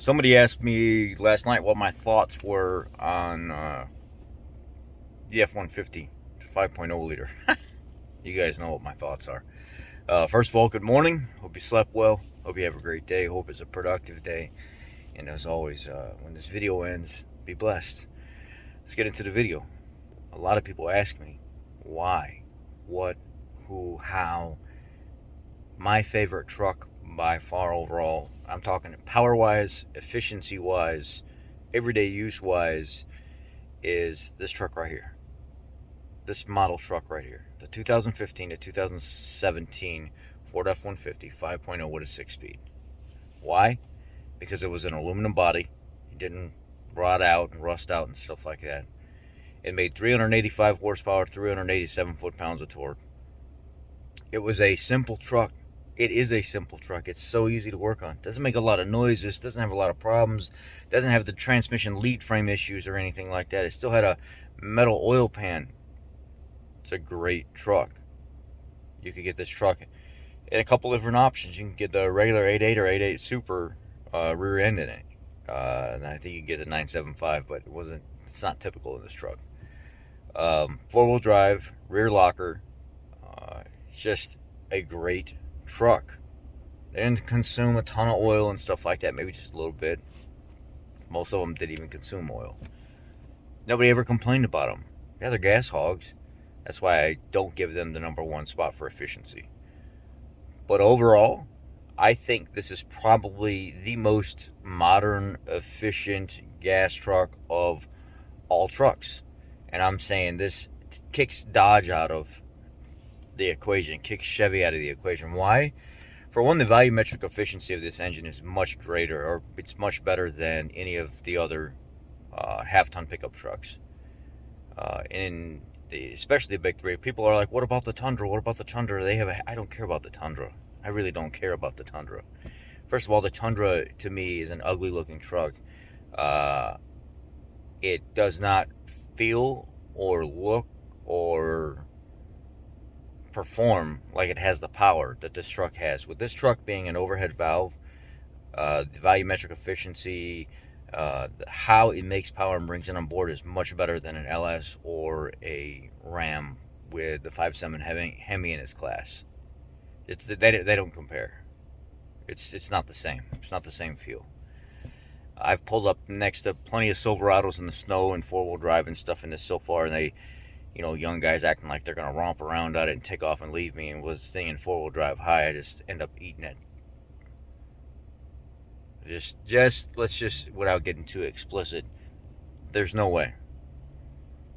Somebody asked me last night what my thoughts were on the F-150 5.0 liter. You guys know what my thoughts are. First of all, good morning. Hope you slept well. Hope you have a great day. Hope it's a productive day. And as always, when this video ends, be blessed. Let's get into the video. A lot of people ask me why, what, who, how. My favorite truck by far overall, I'm talking power wise, efficiency wise, everyday use wise, is this truck right here. This model truck right here. The 2015 to 2017 Ford F-150 5.0 with a 6-speed. Why? Because it was an aluminum body. It didn't rot out and rust out and stuff like that. It made 385 horsepower, 387 foot-pounds of torque. It was a simple truck. It is a simple truck. It's so easy to work on. Doesn't make a lot of noises. Doesn't have a lot of problems. Doesn't have the transmission lead frame issues or anything like that. It still had a metal oil pan. It's a great truck. You could get this truck in a couple different options. You can get the regular 8.8 or 8.8 Super rear end in it. And I think you can get the 975, but it's not typical in this truck. Four-wheel drive, rear locker. It's just a great truck. They didn't consume a ton of oil and stuff like that, maybe just a little bit. Most of them didn't even consume oil. Nobody ever complained about them. Yeah, they're gas hogs. That's why I don't give them the #1 spot for efficiency. But overall, I think this is probably the most modern, efficient gas truck of all trucks. And I'm saying this kicks Dodge out of the equation, kicks Chevy out of the equation. Why? For one, the volumetric efficiency of this engine is much greater, or it's much better than any of the other half-ton pickup trucks. Especially the big three. People are like, what about the Tundra? What about the Tundra? I don't care about the Tundra. I really don't care about the Tundra. First of all, the Tundra, to me, is an ugly-looking truck. It does not feel or look or perform like it has the power that this truck has. With this truck being an overhead valve, the volumetric efficiency, how it makes power and brings it on board is much better than an LS or a Ram with the 5.7 Hemi in its class. They don't compare. It's not the same. It's not the same feel. I've pulled up next to plenty of Silverados in the snow and four-wheel drive and stuff in this so far, and they, young guys acting like they're gonna romp around at it and take off and leave me, and was staying four-wheel drive high. I just end up eating it. Let's just, without getting too explicit, there's no way.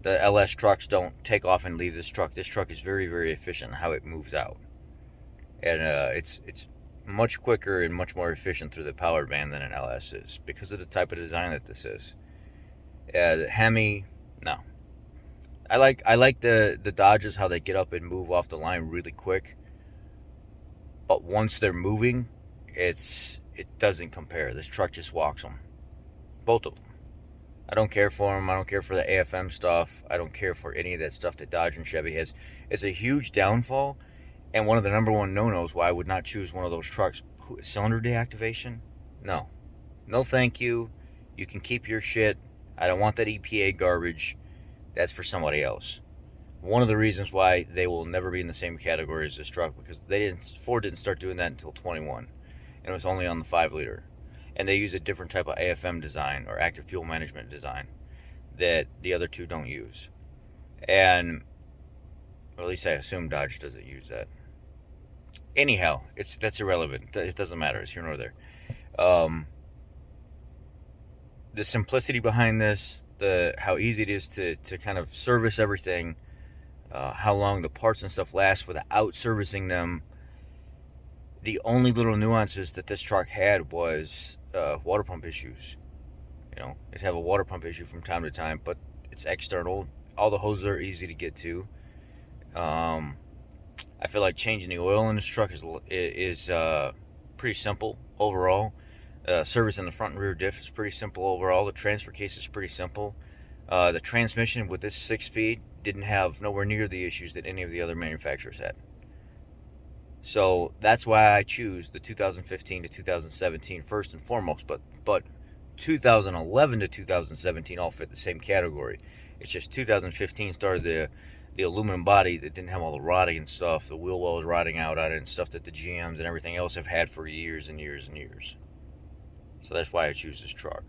The LS trucks don't take off and leave this truck. This truck is very, very efficient in how it moves out, and it's much quicker and much more efficient through the power band than an LS is because of the type of design that this is. The Hemi, no. I like the Dodges, how they get up and move off the line really quick. But once they're moving, it doesn't compare. This truck just walks them. Both of them. I don't care for them. I don't care for the AFM stuff. I don't care for any of that stuff that Dodge and Chevy has. It's a huge downfall. And one of the #1 no-nos why I would not choose one of those trucks. Cylinder deactivation? No. No thank you. You can keep your shit. I don't want that EPA garbage. That's for somebody else. One of the reasons why they will never be in the same category as this truck, because Ford didn't start doing that until 21. And it was only on the 5-liter. And they use a different type of AFM design, or active fuel management design, that the other two don't use. And, or at least I assume Dodge doesn't use that. Anyhow, that's irrelevant. It doesn't matter. It's here nor there. The simplicity behind this, how easy it is to kind of service everything, how long the parts and stuff last without servicing them. The only little nuances that this truck had was water pump issues. It'd have a water pump issue from time to time, but it's external. All the hoses are easy to get to. I feel like changing the oil in this truck is pretty simple overall. Servicing the front and rear diff is pretty simple overall. The transfer case is pretty simple. The transmission with this 6-speed didn't have nowhere near the issues that any of the other manufacturers had. So that's why I choose the 2015 to 2017 first and foremost. But 2011 to 2017 all fit the same category. It's just 2015 started the aluminum body that didn't have all the rotting and stuff, the wheel wells rotting out on it and stuff that the GMs and everything else have had for years and years and years. So that's why I choose this truck.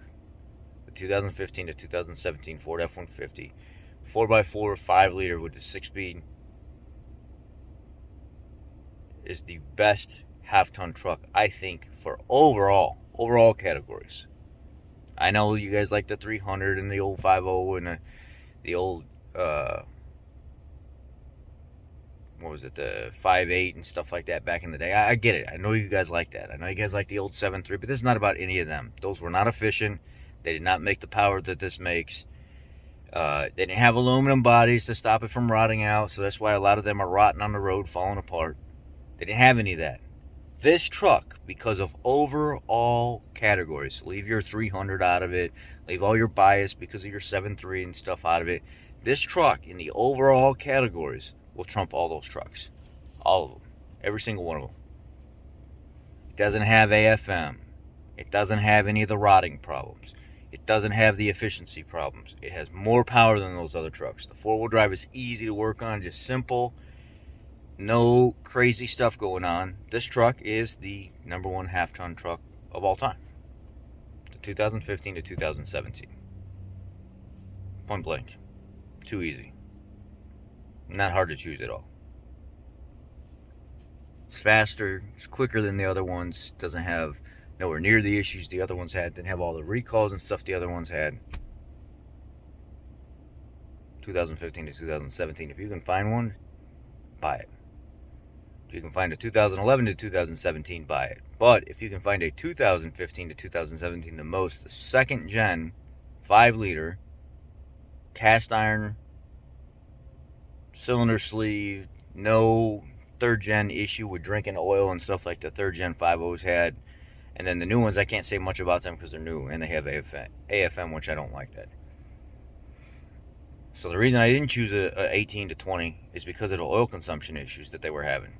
The 2015 to 2017 Ford F150, 4x4, 5-liter with the 6-speed, is the best half-ton truck, I think, for overall categories. I know you guys like the 300 and the old 50 and the old what was it, the 5.8 and stuff like that back in the day. I get it. I know you guys like that. I know you guys like the old 7.3, but this is not about any of them. Those were not efficient. They did not make the power that this makes. They didn't have aluminum bodies to stop it from rotting out, so that's why a lot of them are rotting on the road, falling apart. They didn't have any of that. This truck, because of overall categories, leave your 300 out of it, leave all your bias because of your 7.3 and stuff out of it. This truck, in the overall categories, will trump all those trucks. All of them. Every single one of them. It doesn't have AFM. It doesn't have any of the rotting problems. It doesn't have the efficiency problems. It has more power than those other trucks. The 4-wheel drive is easy to work on, just simple. No crazy stuff going on. This truck is the #1 half-ton truck of all time. The 2015 to 2017. Point blank. Too easy. Not hard to choose at all. It's faster. It's quicker than the other ones. Doesn't have nowhere near the issues the other ones had. Didn't have all the recalls and stuff the other ones had. 2015 to 2017. If you can find one, buy it. If you can find a 2011 to 2017, buy it. But if you can find a 2015 to 2017, the most, the 2nd gen 5-liter cast iron cylinder sleeve, no 3rd gen issue with drinking oil and stuff like the 3rd gen 5.0s had. And then the new ones, I can't say much about them because they're new and they have AFM, which I don't like that. So the reason I didn't choose a 18 to 20 is because of the oil consumption issues that they were having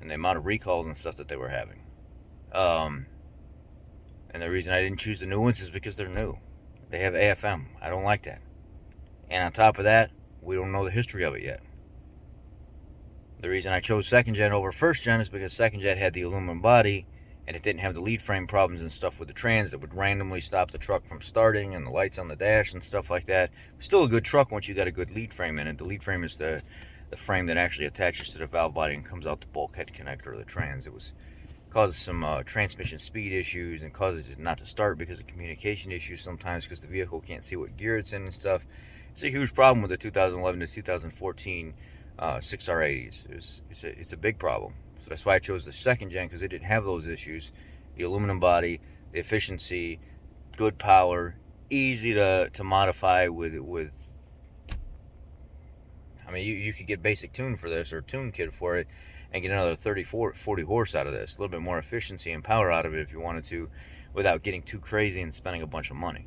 and the amount of recalls and stuff that they were having. And the reason I didn't choose the new ones is because they're new. They have AFM. I don't like that. And on top of that, we don't know the history of it yet. The reason I chose 2nd gen over 1st gen is because 2nd gen had the aluminum body and it didn't have the lead frame problems and stuff with the trans that would randomly stop the truck from starting and the lights on the dash and stuff like that. Still a good truck once you got a good lead frame in it. The lead frame is the frame that actually attaches to the valve body and comes out the bulkhead connector of the trans. It causes some transmission speed issues and causes it not to start because of communication issues sometimes because the vehicle can't see what gear it's in and stuff. It's a huge problem with the 2011 to 2014 6R80s. It's a big problem. So that's why I chose the 2nd gen, because it didn't have those issues. The aluminum body, the efficiency, good power, easy to modify with I mean, you could get basic tune for this or tune kit for it and get another 40 horse out of this. A little bit more efficiency and power out of it if you wanted to without getting too crazy and spending a bunch of money.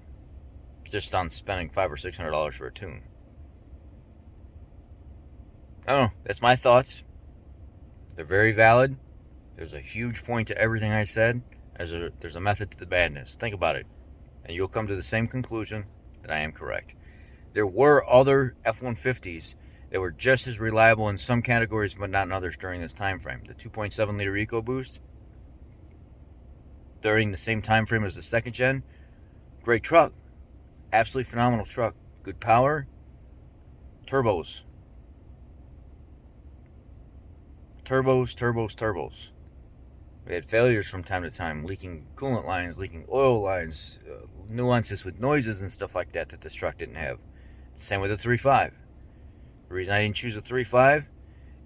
Just on spending $500 or $600 for a tune. I don't know. That's my thoughts. They're very valid. There's a huge point to everything I said. There's a method to the madness. Think about it. And you'll come to the same conclusion that I am correct. There were other F-150s that were just as reliable in some categories, but not in others during this time frame. The 2.7-liter EcoBoost, during the same time frame as the 2nd gen, great truck. Absolutely phenomenal truck. Good power. Turbos. Turbos. We had failures from time to time, leaking coolant lines, leaking oil lines, nuances with noises and stuff like that this truck didn't have. Same with the 3.5. The reason I didn't choose a 3.5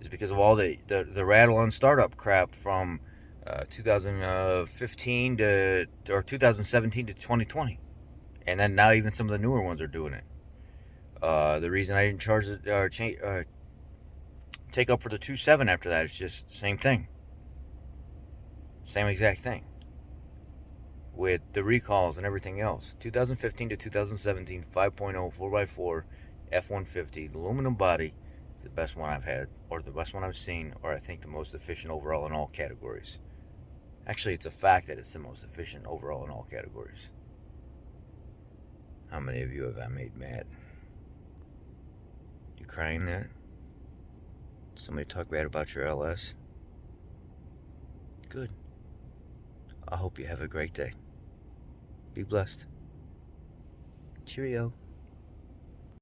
is because of all the rattle on startup crap from 2015 or 2017 to 2020. And then now even some of the newer ones are doing it. The reason I didn't charge it or take up for the 2.7 after that, it's just the same thing. Same exact thing. With the recalls and everything else. 2015 to 2017, 5.0, 4x4, F-150, aluminum body, It's the best one I've had, or the best one I've seen, or I think the most efficient overall in all categories. Actually, it's a fact that it's the most efficient overall in all categories. How many of you have I made mad? You crying that? Somebody talk bad about your LS? Good. I hope you have a great day. Be blessed. Cheerio.